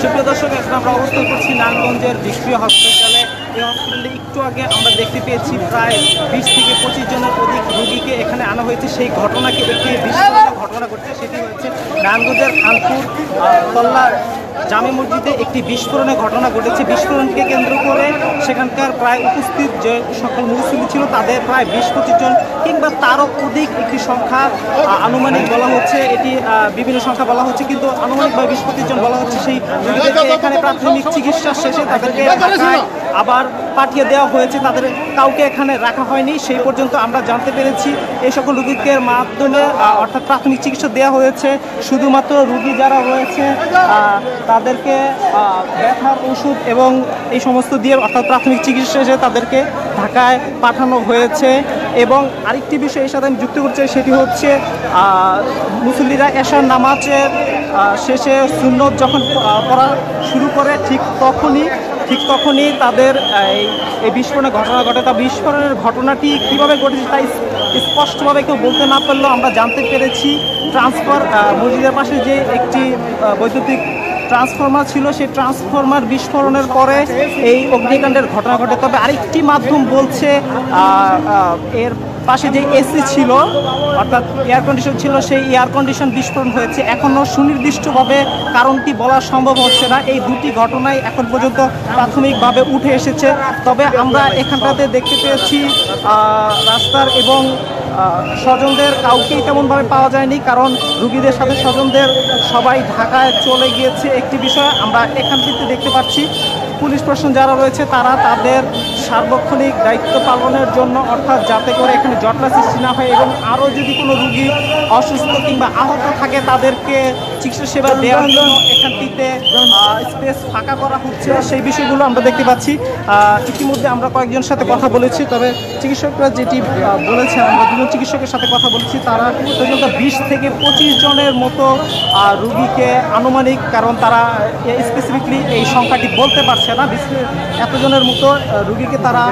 সুপ্রিয় দর্শক, এখন আমরা অবস্থান করছি নারায়ণগঞ্জের ভিক্টোরিয়া হসপিটালে। এই হসপিটালে একটু আগে আমরা দেখতে পেয়েছি প্রায় 20 থেকে 25 জনের অধিক রোগীকে এখানে আনা হয়েছে। সেই ঘটনাকে একটি বিস্ফোরণের ঘটনা ঘটেছে, সেটি হচ্ছে নারায়ণগঞ্জের খানপুর তল্লা জামে মসজিদে একটি বিস্ফোরণের ঘটনা ঘটেছে। বিস্ফোরণকে কেন্দ্র করে সেখানকার প্রায় উপস্থিত যে সকল মুসল্লি ছিল তাদের প্রায় 20-25 জন কিংবা তারও অধিক একটি সংখ্যা আনুমানিক বলা হচ্ছে, এটি বিভিন্ন সংখ্যা বলা হচ্ছে, কিন্তু আনুমানিকভাবে 20-25 জন বলা হচ্ছে। সেই রোগীদেরকে এখানে প্রাথমিক চিকিৎসা শেষে তাদেরকে আবার পাঠিয়ে দেওয়া হয়েছে, তাদের কাউকে এখানে রাখা হয়নি সেই পর্যন্ত আমরা জানতে পেরেছি। এই সকল রোগীকে মাধ্যমে অর্থাৎ প্রাথমিক চিকিৎসা দেওয়া হয়েছে। শুধুমাত্র রোগী যারা রয়েছে তাদেরকে ব্যথার ওষুধ এবং এই সমস্ত দিয়ে অর্থাৎ প্রাথমিক চিকিৎসা শেষে তাদেরকে ঢাকায় পাঠানো হয়েছে। এবং আরেকটি বিষয় এর সাথে আমি যুক্ত করছি, সেটি হচ্ছে মুসল্লিরা এশার নামাজের শেষে সুন্নত যখন পড়া শুরু করে ঠিক তখনই তাদের এই বিস্ফোরণের ঘটনা ঘটে। তা বিস্ফোরণের ঘটনাটি কীভাবে ঘটেছে তাই স্পষ্টভাবে কেউ বলতে না পারলেও আমরা জানতে পেরেছি মসজিদের পাশে যে একটি বৈদ্যুতিক ট্রান্সফরমার ছিল, সেই ট্রান্সফরমার বিস্ফোরণের পরে এই অগ্নিকাণ্ডের ঘটনা ঘটে। তবে আরেকটি মাধ্যম বলছে এর পাশে যে এসি ছিল অর্থাৎ এয়ার কন্ডিশন ছিল, সেই এয়ার কন্ডিশন বিস্ফোরণ হয়েছে। এখনও সুনির্দিষ্টভাবে কারণটি বলা সম্ভব হচ্ছে না। এই দুটি ঘটনাই এখন পর্যন্ত প্রাথমিকভাবে উঠে এসেছে। তবে আমরা এখানটাতে দেখতে পেয়েছি রাস্তার এবং স্বজনদের কাউকেই তেমনভাবে পাওয়া যায়নি, কারণ রুগীদের সাথে স্বজনদের সবাই ঢাকায় চলে গিয়েছে। একটি বিষয় আমরা এখানটিতে দেখতে পাচ্ছি, পুলিশ প্রশাসন যারা রয়েছে তারা তাদের সার্বক্ষণিক দায়িত্ব পালনের জন্য, অর্থাৎ যাতে করে এখানে জটলা সৃষ্টি না হয় এবং আরও যদি কোনো রুগী অসুস্থ কিংবা আহত থাকে তাদেরকে চিকিৎসা সেবা দেওয়ার জন্য এখানটিতে স্পেস ফাঁকা করা হচ্ছে, সেই বিষয়গুলো আমরা দেখতে পাচ্ছি। ইতিমধ্যে আমরা কয়েকজনের সাথে কথা বলেছি, তবে চিকিৎসকরা যেটি বলেছেন, আমরা দুজন চিকিৎসকের সাথে কথা বলেছি, তারা পর্যন্ত 20 থেকে 25 জনের মতো রুগীকে আনুমানিক, কারণ তারা স্পেসিফিকলি এই সংখ্যাটি বলতে পারছে না, এতজনের মতো রুগীকে তারা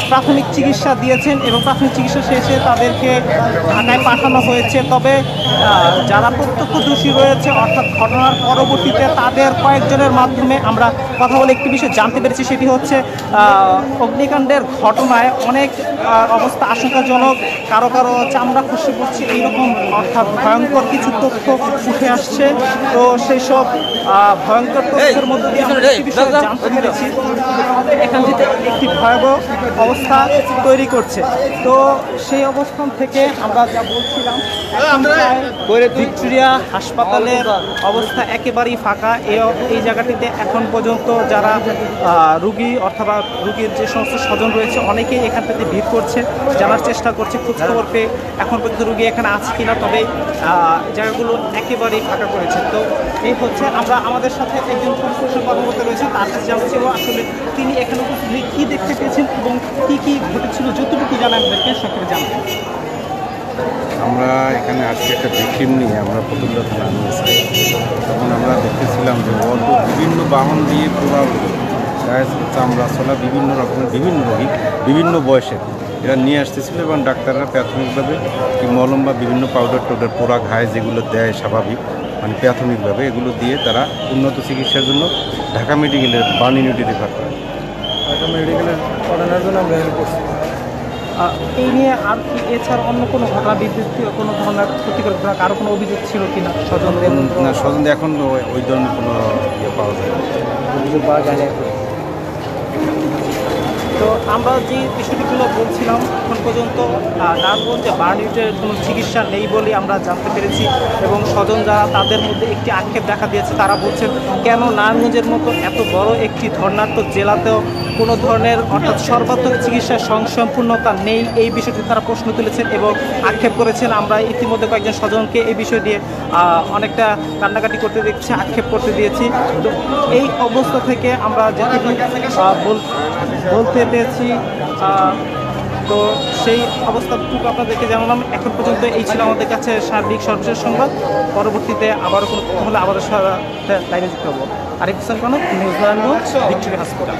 প্রাথমিক চিকিৎসা দিয়েছেন এবং প্রাথমিক চিকিৎসা শেষে তাদেরকে ঢাকায় পাঠানো হয়েছে। তবে যারা প্রত্যক্ষদর্শী রয়েছে অর্থাৎ ঘটনার পরবর্তীতে তাদের কয়েকজনের মাধ্যমে আমরা কথা বলে একটি বিষয় জানতে পেরেছি, সেটি হচ্ছে অগ্নিকাণ্ডের ঘটনায় অনেক অবস্থা আশঙ্কাজনক, কারো চামড়া খসে পড়ছে, এইরকম অর্থাৎ ভয়ঙ্কর কিছু তথ্য উঠে আসছে। তো সেই সব ভয়ঙ্কর তথ্যের মধ্যে দিয়ে আমরা একটি বিষয় জানতে পেরেছি, এখান থেকে একটি ভয়াবহ অবস্থা তৈরি করছে। তো সেই অবস্থান থেকে আমরা যা বলছিলাম, ভিক্টোরিয়া হাসপাতালের অবস্থা একেবারেই ফাঁকা। এই জায়গাটিতে এখন পর্যন্ত যারা রুগী অথবা রুগীর যে সমস্ত স্বজন রয়েছে অনেকেই এখান থেকে ভিড় করছে, জানার চেষ্টা করছে খোঁজখবর পেয়ে এখন পর্যন্ত রুগী এখানে আছে কিনা। তবে জায়গাগুলো একেবারেই ফাঁকা করেছে। তো এই হচ্ছে, আমরা আমাদের সাথে একজন পরিদর্শন কর্মকর্তা রয়েছে, তার কাছে জানতে চাইব আসলে তিনি এখানে উপস্থিত কী দেখতে পেয়েছেন এবং কী ঘটেছিল, যতটুকু জানা আমাদেরকে সকলে জানবেন। আমরা এখানে আজকে একটা ভিকটিম নিয়ে আমরা ফতুল্লা থানা নিয়েছি। তখন আমরা দেখতেছিলাম যে অল্প বিভিন্ন বাহন দিয়ে পুরো গায়ে চামড়া চলা বিভিন্ন রকমের বিভিন্ন রোগী বিভিন্ন বয়সের এরা নিয়ে আসতেছিল এবং ডাক্তাররা প্রাথমিকভাবে কি মলম বা বিভিন্ন পাউডার টাউডার পোড়া ঘায়ে যেগুলো দেয় স্বাভাবিক, মানে প্রাথমিকভাবে এগুলো দিয়ে তারা উন্নত চিকিৎসার জন্য ঢাকা মেডিকেলের বার্ন ইউনিটে রেফার করে। ঢাকা মেডিকেলের পাঠানোর জন্য আমরা হেল্প করছি। এই নিয়ে আর কি এছাড়া অন্য কোনো ঘটনা বিবৃতি, কোনো ধরনের ক্ষতিকর ঘটনা, কারো কোনো অভিযোগ ছিল কিনা স্বজনদের? না, স্বজনদের এখন ওই ধরনের কোনো ইয়ে পাওয়া যায় না, অভিযোগ পাওয়া যায় না। তো আমরা যে বিষয়টিগুলো বলছিলাম, এখন পর্যন্ত নারায়ণগঞ্জে বার্ন ইউনিটের কোনো চিকিৎসা নেই বলে আমরা জানতে পেরেছি এবং স্বজন যারা তাদের মধ্যে একটি আক্ষেপ দেখা দিয়েছে, তারা বলছেন কেন নারায়ণগঞ্জের মতো এত বড় একটি ধর্নাত্মক জেলাতেও কোনো ধরনের অর্থাৎ সর্বাত্মক চিকিৎসার সম্পূর্ণতা নেই, এই বিষয়টি তারা প্রশ্ন তুলেছেন এবং আক্ষেপ করেছেন। আমরা ইতিমধ্যে কয়েকজন স্বজনকে এই বিষয় দিয়ে অনেকটা কান্নাকাটি করতে দেখছি, আক্ষেপ করতে দিয়েছি। তো এই অবস্থা থেকে আমরা যেটুকু বলতে পেরেছি, তো সেই অবস্থাটুকু আপনাদেরকে জানালাম। এখন পর্যন্ত এই ছিল আমাদের কাছে সার্বিক সর্বশেষ সংবাদ। পরবর্তীতে আবারও কোনো কথা হলে আবারও লাইনে যুক্ত হবো। আরিফ হোসেন কনক, নিউজ নারায়ণগঞ্জ, ভিক্টোরিয়া হাসপাতাল।